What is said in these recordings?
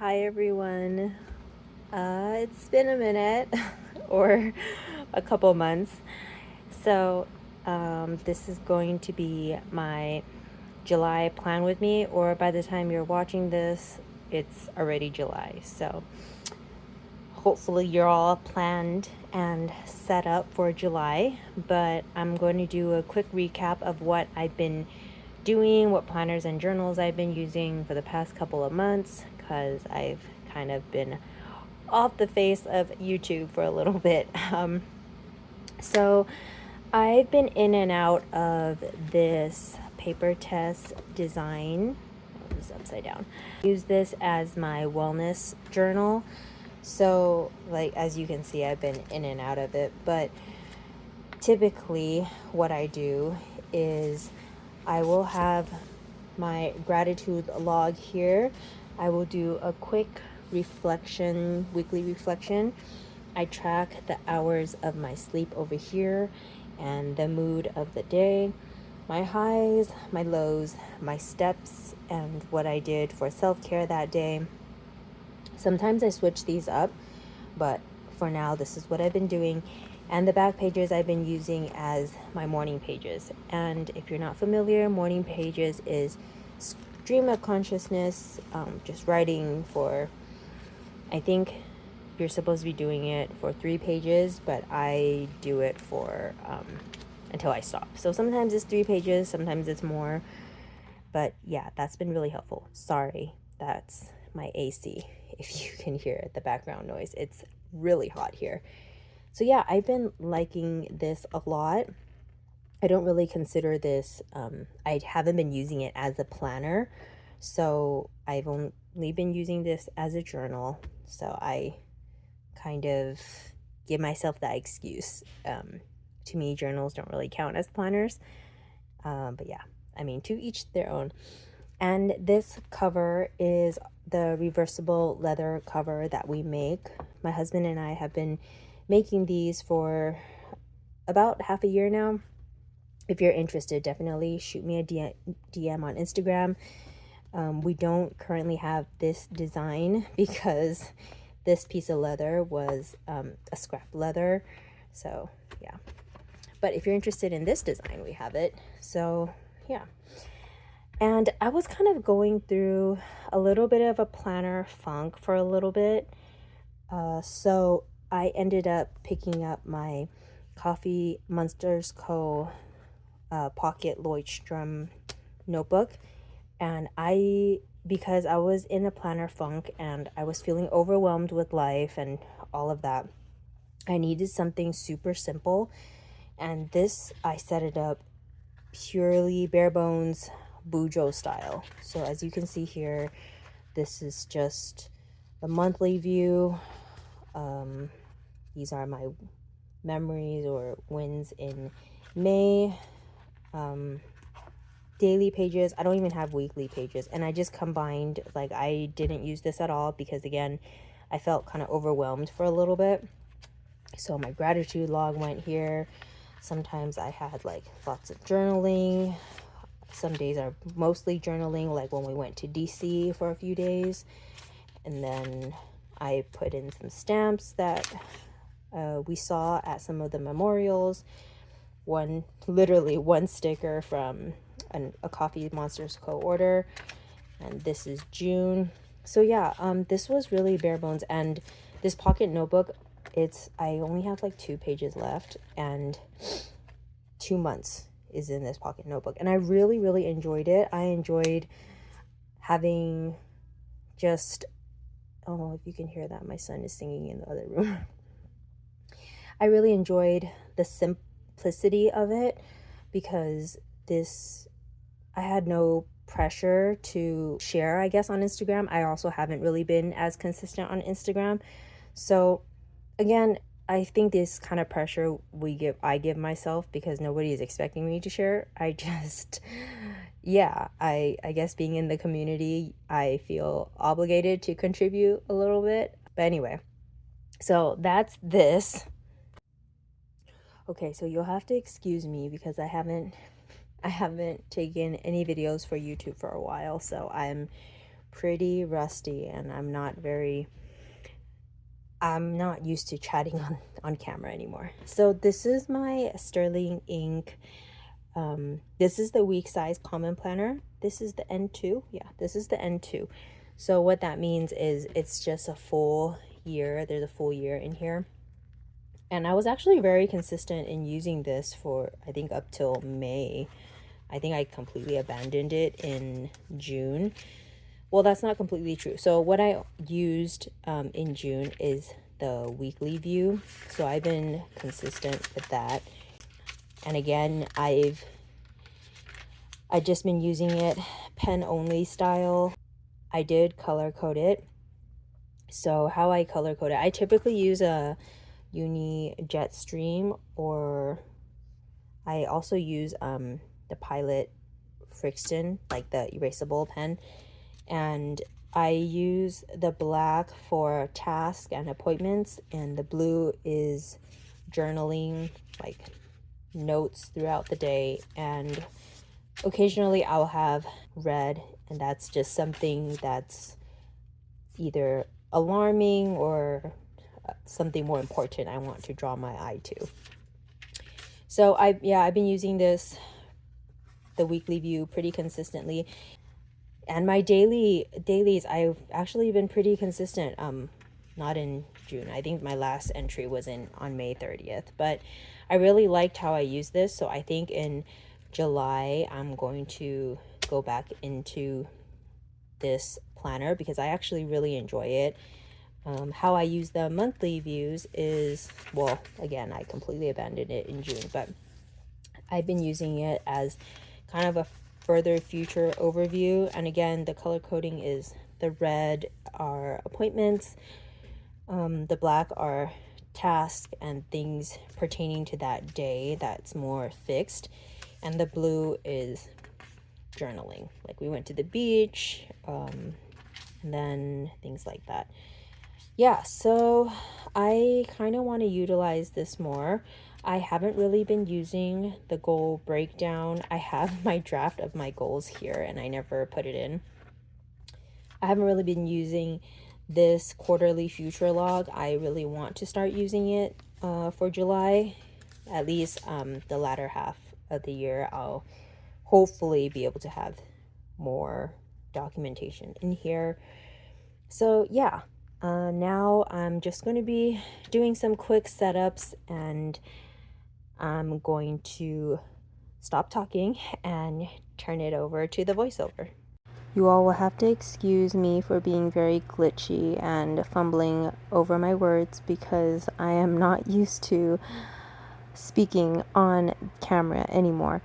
Hi everyone. It's been a minute or a couple months. So, this is going to be my July plan with me, or by the time you're watching this, it's already July. So, hopefully, you're all planned and set up for July. But I'm going to do a quick recap of what I've been doing, what planners and journals I've been using for the past couple of months, because I've kind of been off the face of YouTube for a little bit. So I've been in and out of this paper test design. Oh, this is upside down. I use this as my wellness journal. So, like, as you can see, I've been in and out of it, but typically what I do is I will have my gratitude log here. I will do a quick reflection, weekly reflection. I track the hours of my sleep over here and the mood of the day, my highs, my lows, my steps, and what I did for self-care that day. Sometimes I switch these up, but for now, this is what I've been doing. And the back pages I've been using as my morning pages. And if you're not familiar, morning pages is stream of consciousness, just writing for, I think you're supposed to be doing it for 3 pages, but I do it for until I stop. So sometimes it's 3 pages, sometimes it's more. But yeah, that's been really helpful. Sorry, that's my AC. If you can hear the background noise, it's really hot here. So yeah, I've been liking this a lot. I don't really consider this, I haven't been using it as a planner. So I've only been using this as a journal. So I kind of give myself that excuse. To me, journals don't really count as planners. But yeah, I mean, to each their own. And this cover is the reversible leather cover that we make. My husband and I have been making these for about half a year now. If you're interested, definitely shoot me a DM on Instagram. We don't currently have this design because this piece of leather was a scrap leather. So yeah, but if you're interested in this design, we have it. So yeah. And I was kind of going through a little bit of a planner funk for a little bit. So I ended up picking up my Coffee Monsters Co. Pocket Lloydstrom notebook. And because I was in a planner funk and I was feeling overwhelmed with life and all of that, I needed something super simple. And this, I set it up purely bare bones Bujo style. So as you can see here, this is just the monthly view. These are my memories or wins in May. Daily pages. I don't even have weekly pages, and I just combined, like, I didn't use this at all because again, I felt kind of overwhelmed for a little bit. So my gratitude log went here. Sometimes I had like lots of journaling. Some days are mostly journaling, like when we went to DC for a few days. And then I put in some stamps that we saw at some of the memorials. Literally one sticker from a Coffee Monsters co-order. And this is June. So yeah, this was really bare bones. And this pocket notebook, I only have like 2 pages left, and 2 months is in this pocket notebook, and I really enjoyed it. I enjoyed having just, oh, if you can hear that, my son is singing in the other room. I really enjoyed the simplicity of it because I had no pressure to share, I guess, on Instagram. I also haven't really been as consistent on Instagram. So again, I think this kind of pressure I give myself because nobody is expecting me to share. I guess being in the community, I feel obligated to contribute a little bit. But anyway, so that's this. Okay, so you'll have to excuse me because I haven't taken any videos for YouTube for a while, so I'm pretty rusty, and I'm not used to chatting on camera anymore. So this is my Sterling ink. This is the week size common planner. This is the N2. Yeah, this is the N2. So what that means is it's just a full year. There's a full year in here. And I was actually very consistent in using this for, I think, up till May. I think I completely abandoned it in June. Well, that's not completely true. So what I used in June is the weekly view. So I've been consistent with that. And again, I just been using it pen only style. I did color code it. So how I color code it, I typically use a Uni Jetstream, or I also use the Pilot Frixton, like the erasable pen. And I use the black for tasks and appointments, and the blue is journaling, like notes throughout the day. And occasionally I'll have red, and that's just something that's either alarming or something more important I want to draw my eye to. So I've been using the weekly view pretty consistently. And my dailies, I've actually been pretty consistent. Not in June. I think my last entry was on May 30th. But I really liked how I used this. So I think in July I'm going to go back into this planner because I actually really enjoy it. How I use the monthly views is, well, again, I completely abandoned it in June, but I've been using it as kind of a further future overview. And again, the color coding is the red are appointments, the black are tasks and things pertaining to that day that's more fixed, and the blue is journaling, like we went to the beach, and then things like that. Yeah, so I kind of want to utilize this more. I haven't really been using the goal breakdown. I have my draft of my goals here and I never put it in. I haven't really been using this quarterly future log. I really want to start using it for July. At least the latter half of the year, I'll hopefully be able to have more documentation in here. So yeah, now I'm just going to be doing some quick setups, and I'm going to stop talking and turn it over to the voiceover. You all will have to excuse me for being very glitchy and fumbling over my words because I am not used to speaking on camera anymore.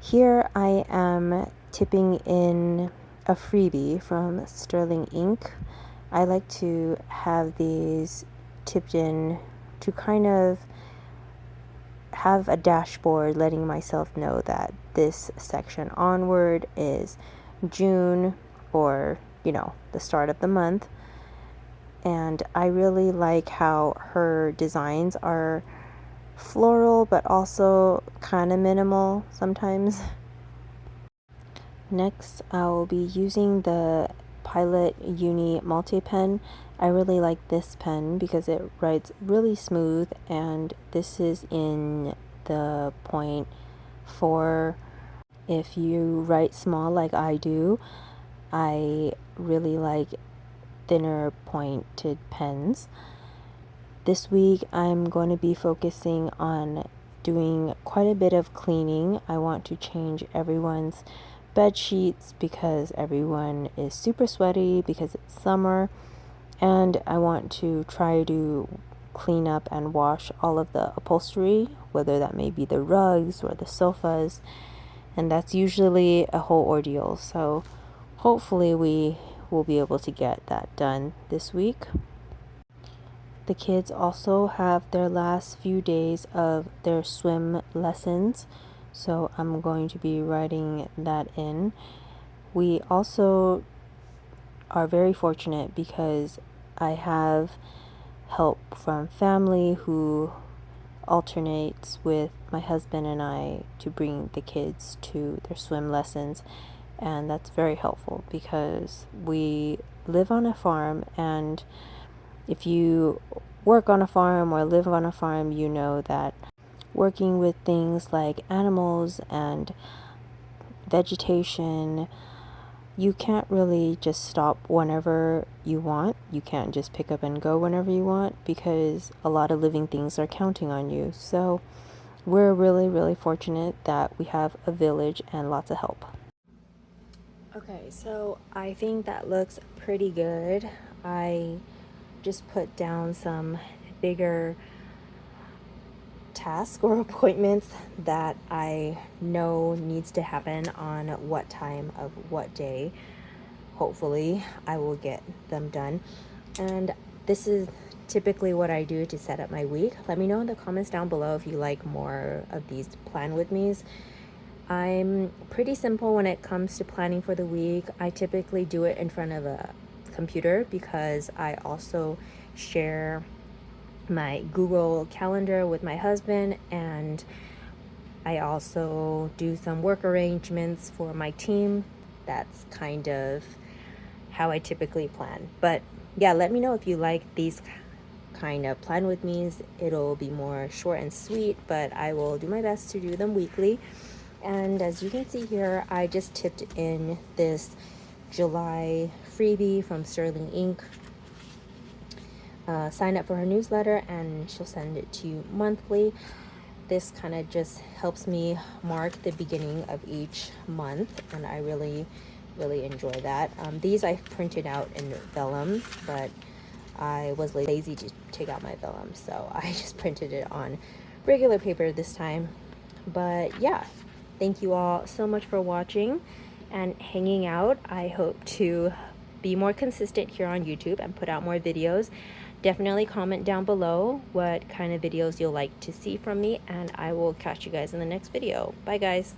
Here I am tipping in a freebie from Sterling Ink. I like to have these tipped in to kind of have a dashboard letting myself know that this section onward is June, or the start of the month. And I really like how her designs are floral but also kind of minimal sometimes. Next, I'll be using the Pilot Uni Multi Pen. I really like this pen because it writes really smooth, and this is in the 0.4. If you write small like I do, I really like thinner pointed pens. This week I'm going to be focusing on doing quite a bit of cleaning. I want to change everyone's bed sheets because everyone is super sweaty because it's summer, and I want to try to clean up and wash all of the upholstery, whether that may be the rugs or the sofas, and that's usually a whole ordeal. So hopefully we will be able to get that done this week. The kids also have their last few days of their swim lessons, so I'm going to be writing that in. We also are very fortunate because I have help from family who alternates with my husband and I to bring the kids to their swim lessons. and that's very helpful because we live on a farm, and if you work on a farm or live on a farm, you know that working with things like animals and vegetation, you can't really just stop whenever you want. You can't just pick up and go whenever you want because a lot of living things are counting on you. So we're really, really fortunate that we have a village and lots of help. Okay, so I think that looks pretty good. I just put down some bigger tasks or appointments that I know needs to happen on what time of what day. Hopefully I will get them done. And this is typically what I do to set up my week. Let me know in the comments down below if you like more of these plan with me's. I'm pretty simple when it comes to planning for the week. I typically do it in front of a computer because I also share my Google Calendar with my husband, and I also do some work arrangements for my team. That's kind of how I typically plan. But yeah, let me know if you like these kind of plan with me's. It'll be more short and sweet, but I will do my best to do them weekly. And as you can see here, I just tipped in this July freebie from Sterling Inc. Sign up for her newsletter and she'll send it to you monthly. This kind of just helps me mark the beginning of each month, and I really enjoy that. These I printed out in vellum, but I was lazy to take out my vellum, so I just printed it on regular paper this time. But yeah, thank you all so much for watching and hanging out. I hope to be more consistent here on YouTube and put out more videos. Definitely comment down below what kind of videos you'll like to see from me, and I will catch you guys in the next video. Bye guys.